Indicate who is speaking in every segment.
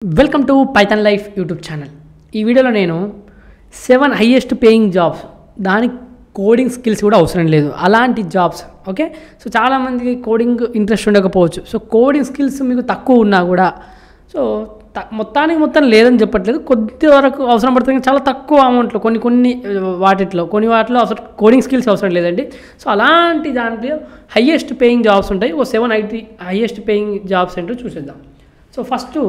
Speaker 1: Welcome to Python life YouTube channel. ఈ వీడియోలో నేను 7 హైయెస్ట్ పేయింగ్ జాబ్స్, దానికి కోడింగ్ స్కిల్స్ కూడా అవసరం లేదు అలాంటి జాబ్స్. ఓకే, సో చాలామందికి కోడింగ్ ఇంట్రెస్ట్ ఉండకపోవచ్చు. సో కోడింగ్ స్కిల్స్ మీకు తక్కువ ఉన్నా కూడా, సో మొత్తం లేదని చెప్పట్లేదు, కొద్ది వరకు అవసరం పడుతుంది, చాలా తక్కువ అమౌంట్లో కొన్ని వాటిలో అసలు కోడింగ్ స్కిల్స్ అవసరం లేదండి. సో అలాంటి దాంట్లో హైయెస్ట్ పేయింగ్ జాబ్స్ ఉంటాయి. 7 హైయెస్ట్ పేయింగ్ జాబ్స్ ఏంటో చూసేద్దాం. సో ఫస్ట్,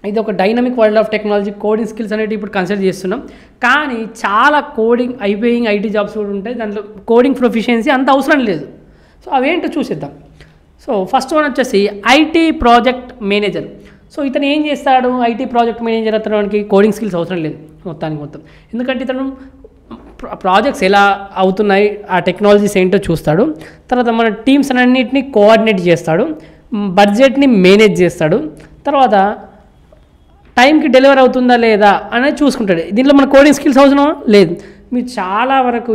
Speaker 1: ఇది ఒక dynamic world of technology. Coding skills అనేవి ఇప్పుడు కన్సిడర్ చేస్తున్నాం, కానీ చాలా కోడింగ్ అయిపోయింగ్ ఐటీ జాబ్స్ కూడా ఉంటాయి, దాంట్లో కోడింగ్ ప్రొఫిషియన్సీ అంత అవసరం లేదు. సో అవేంటో చూసేద్దాం. సో ఫస్ట్ వన్ వచ్చేసి ఐటీ ప్రాజెక్ట్ మేనేజర్. సో ఇతను ఏం చేస్తాడు? ఐటీ ప్రాజెక్ట్ మేనేజర్ అతనికి కోడింగ్ స్కిల్స్ అవసరం లేదు మొత్తం, ఎందుకంటే ఇతను ప్రాజెక్ట్స్ ఎలా అవుతున్నాయి, ఆ టెక్నాలజీస్ ఏంటో చూస్తాడు, తర్వాత మన టీమ్స్ అన్నింటినీ కోఆర్డినేట్ చేస్తాడు, బడ్జెట్ని మేనేజ్ చేస్తాడు, తర్వాత టైంకి డెలివర్ అవుతుందా లేదా అనేది చూసుకుంటాడు. దీంట్లో మన కోడింగ్ స్కిల్స్ అవసరమా? లేదు. మీరు చాలా వరకు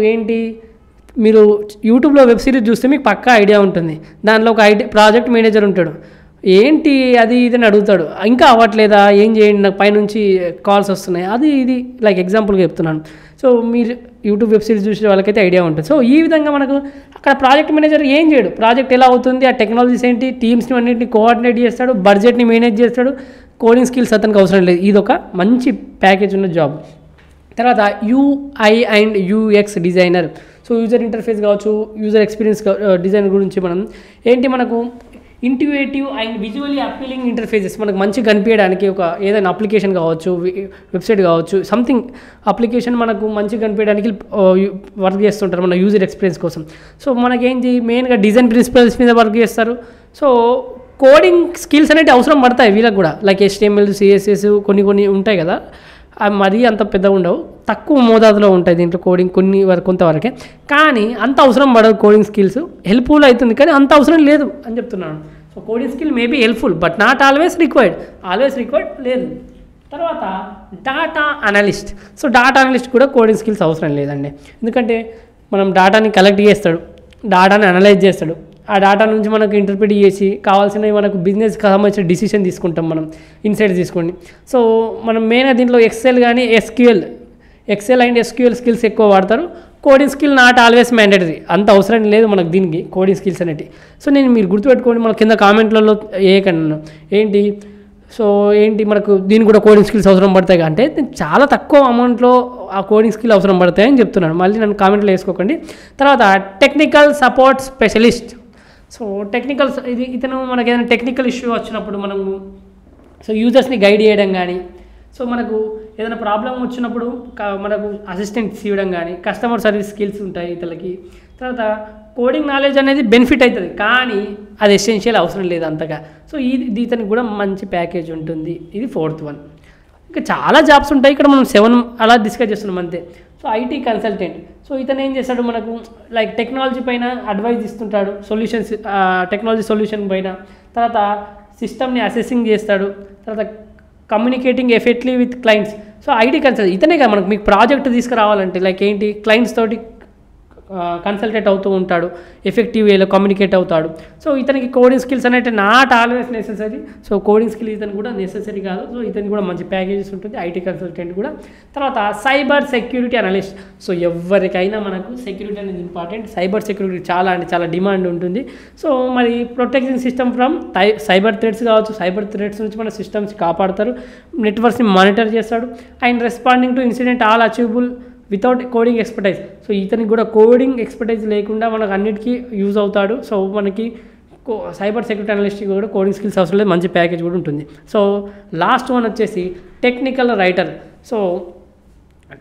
Speaker 1: మీరు యూట్యూబ్లో వెబ్ సిరీస్ చూస్తే మీకు పక్కా ఐడియా ఉంటుంది. దాంట్లో ఒక ప్రాజెక్ట్ మేనేజర్ ఉంటాడు, ఏంటి అది ఇది అని అడుగుతాడు, ఇంకా అవ్వట్లేదా, ఏం చేయండి, నాకు పైనుంచి కాల్స్ వస్తున్నాయి, అది ఇది లైక్ ఎగ్జాంపుల్గా చెప్తున్నాను. సో మీరు యూట్యూబ్ వెబ్ సిరీస్ చూసే వాళ్ళకైతే ఐడియా ఉంటుంది. సో ఈ విధంగా మనకు అక్కడ ప్రాజెక్ట్ మేనేజర్ ఏం చేయడు, ప్రాజెక్ట్ ఎలా అవుతుంది, ఆ టెక్నాలజీస్ ఏంటి, టీమ్స్ని అన్నింటినీ కోఆర్డినేట్ చేస్తాడు, బడ్జెట్ని మేనేజ్ చేస్తాడు, కోడింగ్ స్కిల్స్ అతనికి అవసరం లేదు. ఇది ఒక మంచి ప్యాకేజ్ ఉన్న జాబ్. తర్వాత UI and UX designer. So user interface కావచ్చు, యూజర్ ఎక్స్పీరియన్స్ డిజైన్ గురించి మనకు intuitive and visually appealing interfaces, మనకు మంచిగా కనిపించడానికి ఒక ఏదైనా అప్లికేషన్ కావచ్చు, వెబ్సైట్ కావచ్చు, సంథింగ్ అప్లికేషన్ మనకు మంచిగా కనిపించడానికి వర్క్ చేస్తుంటారు మన యూజర్ ఎక్స్పీరియన్స్ కోసం. సో మనకేంటి మెయిన్గా డిజైన్ ప్రిన్సిపల్స్ మీద వర్క్ చేస్తారు. సో కోడింగ్ స్కిల్స్ అనేవి అవసరం పడతాయి వీళ్ళకి కూడా, లైక్ HTML, CSS కొన్ని ఉంటాయి కదా, అవి మరీ అంత పెద్దగా ఉండవు, తక్కువ మోతాదులో ఉంటాయి దీంట్లో కోడింగ్ కొంతవరకే, కానీ అంత అవసరం పడదు. కోడింగ్ స్కిల్స్ హెల్ప్ఫుల్ అవుతుంది, కానీ అంత అవసరం లేదు అని చెప్తున్నాను. So coding skill maybe helpful but not always required లేదు. తర్వాత data analyst. So data analyst కూడా కోడింగ్ స్కిల్స్ అవసరం లేదండి, ఎందుకంటే మనం డాటాని కలెక్ట్ చేస్తాడు, డాటాని అనలైజ్ చేస్తాడు, ఆ డాటా నుంచి మనకు ఇంటర్ప్రిట్ చేసి కావాల్సినవి మనకు బిజినెస్కి సంబంధించిన డిసిషన్ తీసుకుంటాం, మనం ఇన్సైట్స్ తీసుకోండి. సో మనం మెయిన్గా దీంట్లో ఎక్సెల్ అండ్ SQL స్కిల్స్ ఎక్కువ వాడతారు. Coding skill not always mandatory, అంత అవసరం లేదు మనకు దీనికి కోడింగ్ స్కిల్స్ అనేవి. సో మీరు గుర్తుపెట్టుకోండి, మన కింద కామెంట్లలో మనకు దీనికి కూడా కోడింగ్ స్కిల్స్ అవసరం పడతాయి అంటే చాలా తక్కువ అమౌంట్లో ఆ కోడింగ్ స్కిల్ అవసరం పడతాయని చెప్తున్నాను, మళ్ళీ నన్ను కామెంట్లో వేసుకోకండి. తర్వాత టెక్నికల్ సపోర్ట్ స్పెషలిస్ట్. సో ఇతను మనకు ఏదైనా టెక్నికల్ ఇష్యూ వచ్చినప్పుడు సో యూజర్స్ని గైడ్ చేయడం కానీ, సో మనకు ఏదైనా ప్రాబ్లం వచ్చినప్పుడు మనకు అసిస్టెంట్స్ ఇవ్వడం కానీ, కస్టమర్ సర్వీస్ స్కిల్స్ ఉంటాయి ఇతనికి. తర్వాత కోడింగ్ నాలెడ్జ్ అనేది బెనిఫిట్ అవుతుంది, కానీ అది ఎసెన్షియల్ అవసరం లేదు అంతగా. సో ఇతనికి కూడా మంచి ప్యాకేజ్ ఉంటుంది. ఇది 4th వన్. ఇంకా చాలా జాబ్స్ ఉంటాయి, ఇక్కడ మనం 7 అలా డిస్కస్ చేస్తున్నాం అంతే. So IT consultant. సో ఇతను ఏం చేస్తాడు, మనకు లైక్ టెక్నాలజీ పైన అడ్వైజ్ ఇస్తుంటాడు, టెక్నాలజీ సొల్యూషన్ పైన. తర్వాత సిస్టమ్ని అసెసింగ్ చేస్తాడు, తర్వాత communicating effectively with clients. So IT consultant ఇతనే కదా, మీకు ప్రాజెక్ట్ తీసుకురావాలంటే లైక్ క్లయింట్స్ తోటి కన్సల్టేట్ అవుతూ ఉంటాడు, ఎఫెక్టివ్ వేలో కమ్యూనికేట్ అవుతాడు. సో ఇతనికి కోడింగ్ స్కిల్స్ అనేవి not always necessary. So coding skill ఇతను కూడా నెసెసరీ కాదు. సో ఇతనికి కూడా మంచి ప్యాకేజెస్ ఉంటుంది ఐటీ కన్సల్టెంట్ కూడా. తర్వాత సైబర్ సెక్యూరిటీ అనలిస్ట్. సో ఎవరికైనా మనకు సెక్యూరిటీ అనేది ఇంపార్టెంట్, సైబర్ సెక్యూరిటీ చాలా డిమాండ్ ఉంటుంది. సో మరి protecting system from cyber threats కావచ్చు, సైబర్ థ్రెట్స్ నుంచి మన సిస్టమ్స్ కాపాడతారు, నెట్వర్క్స్ని మానిటర్ చేస్తాడు, and responding to incident all achievable without coding expertise. So ఇతనికి కూడా కోడింగ్ ఎక్స్పర్టైజ్ లేకుండా మనకు అన్నిటికీ యూజ్ అవుతాడు. సో మనకి సైబర్ సెక్యూరిటీ అనలిస్ట్కి కూడా కోడింగ్ స్కిల్స్ అవసరం లేదు, మంచి ప్యాకేజ్ కూడా ఉంటుంది. సో లాస్ట్ వన్ వచ్చేసి technical writer. So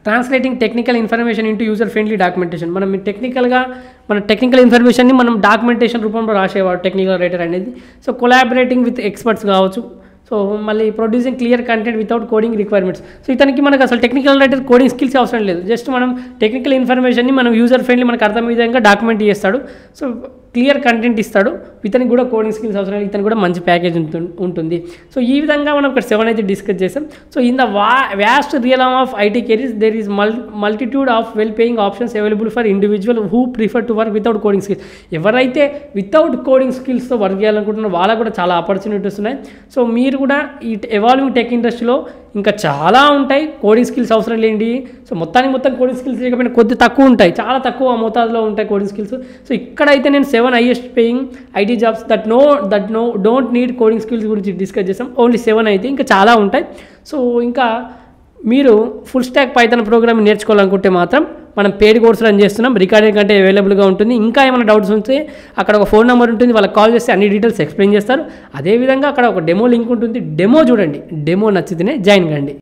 Speaker 1: translating technical information into user friendly documentation. మన టెక్నికల్ ఇన్ఫర్మేషన్ని మనం డాక్యుమెంటేషన్ రూపంలో రాసేవాడు టెక్నికల్ రైటర్ అనేది. సో కొలాబరేటింగ్ విత్ ఎక్స్పర్ట్స్ కావచ్చు. సో మళ్ళీ producing clear content without coding requirements. So ఇతనికి మనకు అసలు టెక్నికల్ రైటర్ కోడింగ్ స్కిల్స్ అవసరం లేదు, జస్ట్ మనం టెక్నికల్ ఇన్ఫర్మేషన్ని మనం యూజర్ ఫ్రెండ్లీ మనకు అర్థమయ్యే విధంగా డాక్యుమెంట్ చేస్తాడు. సో క్లియర్ కంటెంట్ ఇస్తాడు. ఇతనికి కూడా కోడింగ్ స్కిల్స్ అవసరం లేదు, ఇతనికి కూడా మంచి ప్యాకేజ్ ఉంటుంది. సో ఈ విధంగా మనం ఇక్కడ 7 అయితే డిస్కస్ చేసాం. So in the vast realm of IT careers there is multitude of well paying options available for individual who prefer to work without coding skills. ఎవరైతే వితౌట్ కోడింగ్ స్కిల్స్తో వర్క్ చేయాలనుకుంటున్నారో వాళ్ళకు కూడా చాలా ఆపర్చునిటీస్ ఉన్నాయి. సో మీరు కూడా ఈ ఎవాల్వింగ్ టెక్ ఇండస్ట్రీలో ఇంకా చాలా ఉంటాయి కోడింగ్ స్కిల్స్ అవసరం లేండి. సో మొత్తం కోడింగ్ స్కిల్స్ లేకపోయినా కొద్ది తక్కువ ఉంటాయి, చాలా తక్కువ మోతాదులో ఉంటాయి కోడింగ్ స్కిల్స్. సో ఇక్కడైతే నేను 7 highest paying IT jobs don't need coding skills గురించి డిస్కస్ చేసాం. ఓన్లీ 7 అయితే, ఇంకా చాలా ఉంటాయి. సో ఇంకా మీరు ఫుల్ స్టాక్ పైథాన్ ప్రోగ్రామింగ్ నేర్చుకోవాలనుకుంటే మాత్రం మనం పెయిడ్ కోర్స్ రన్ చేస్తున్నాం. రికార్డింగ్ అంటే అవైలబుల్గా ఉంటుంది. ఇంకా ఏమైనా డౌట్స్ ఉంటే అక్కడ ఒక ఫోన్ నెంబర్ ఉంటుంది, వాళ్ళకి కాల్ చేస్తే అన్ని డీటెయిల్స్ ఎక్స్ప్లెయిన్ చేస్తారు. అదేవిధంగా అక్కడ ఒక డెమో లింక్ ఉంటుంది, డెమో చూడండి. డెమో నచ్చితేనే జాయిన్ కండి.